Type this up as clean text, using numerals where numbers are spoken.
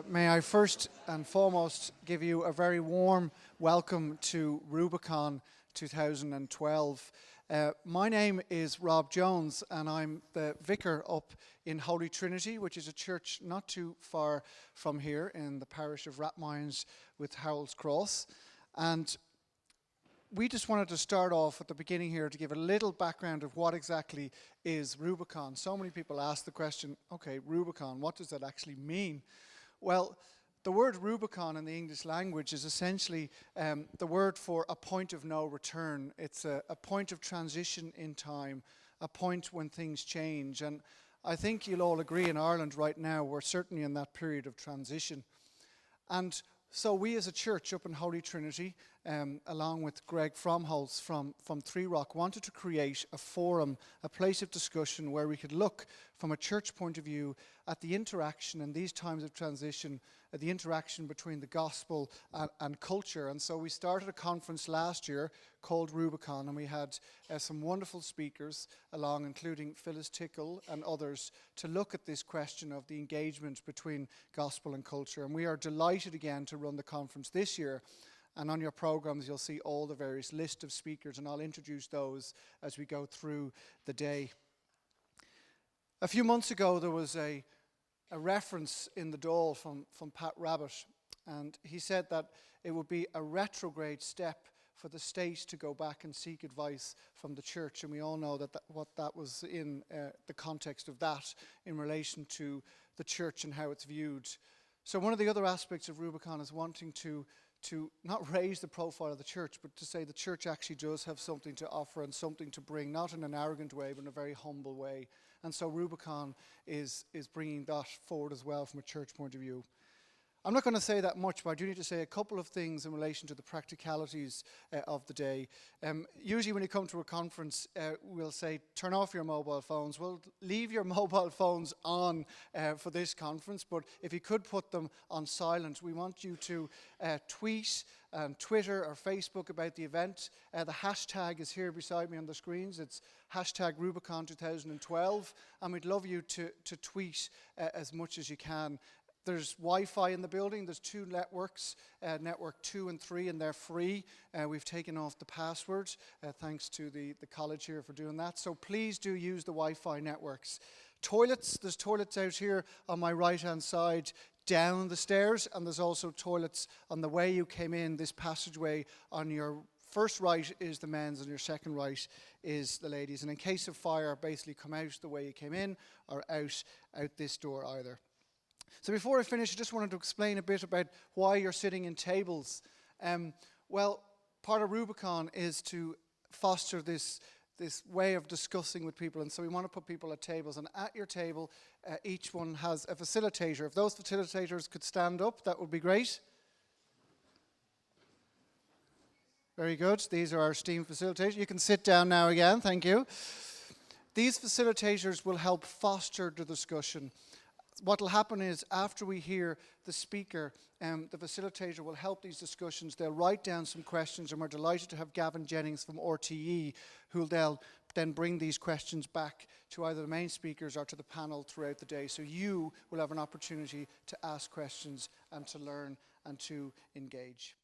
May I first and foremost give you a very warm welcome to Rubicon 2012. My name is Rob Jones and I'm the vicar up in Holy Trinity, which is a church not too far from here in the parish of Rathmines with Harold's Cross. And we just wanted to start off at the beginning here to give a little background of what exactly is Rubicon. So many people ask the question, okay, Rubicon, what does that actually mean? Well, the word Rubicon in the English language is essentially the word for a point of no return. It's a point of transition in time, a point when things change. And I think you'll all agree in Ireland right now, we're certainly in that period of transition. And so we as a church up in Holy Trinity, along with Greg Fromholz from Three Rock, wanted to create a forum, a place of discussion where we could look from a church point of view at the interaction in these times of transition, the interaction between the gospel and culture. And so we started a conference last year called Rubicon, and we had some wonderful speakers along, including Phyllis Tickle and others, to look at this question of the engagement between gospel and culture. And we are delighted again to run the conference this year. And on your programs, you'll see all the various list of speakers, and I'll introduce those as we go through the day. A few months ago, there was a reference in the Dáil from Pat Rabbit, and he said that it would be a retrograde step for the state to go back and seek advice from the church. And we all know what that was in the context of that in relation to the church and how it's viewed. So one of the other aspects of Rubicon is wanting to not raise the profile of the church, but to say the church actually does have something to offer and something to bring, not in an arrogant way, but in a very humble way. And so Rubicon is bringing that forward as well from a church point of view. I'm not going to say that much, but I do need to say a couple of things in relation to the practicalities of the day. Usually when you come to a conference, we'll say, turn off your mobile phones. Well, leave your mobile phones on for this conference, but if you could put them on silent, we want you to tweet and Twitter or Facebook about the event. The hashtag is here beside me on the screens. It's hashtag Rubicon 2012, and we'd love you to tweet as much as you can. There's Wi-Fi in the building. There's two networks, network 2 and 3, and they're free. We've taken off the password, thanks to the college here for doing that. So please do use the Wi-Fi networks. Toilets, there's toilets out here on my right-hand side down the stairs, and there's also toilets on the way you came in, this passageway. On your first right is the men's, and your second right is the ladies. And in case of fire, basically come out the way you came in or out this door either. So before I finish, I just wanted to explain a bit about why you're sitting in tables. Well, part of Rubicon is to foster this way of discussing with people, and so we want to put people at tables. And at your table, each one has a facilitator. If those facilitators could stand up, that would be great. Very good. These are our esteemed facilitators. You can sit down now again. Thank you. These facilitators will help foster the discussion. What will happen is after we hear the speaker, the facilitator will help these discussions. They'll write down some questions, and we're delighted to have Gavin Jennings from RTE, who they'll then bring these questions back to either the main speakers or to the panel throughout the day. So you will have an opportunity to ask questions and to learn and to engage.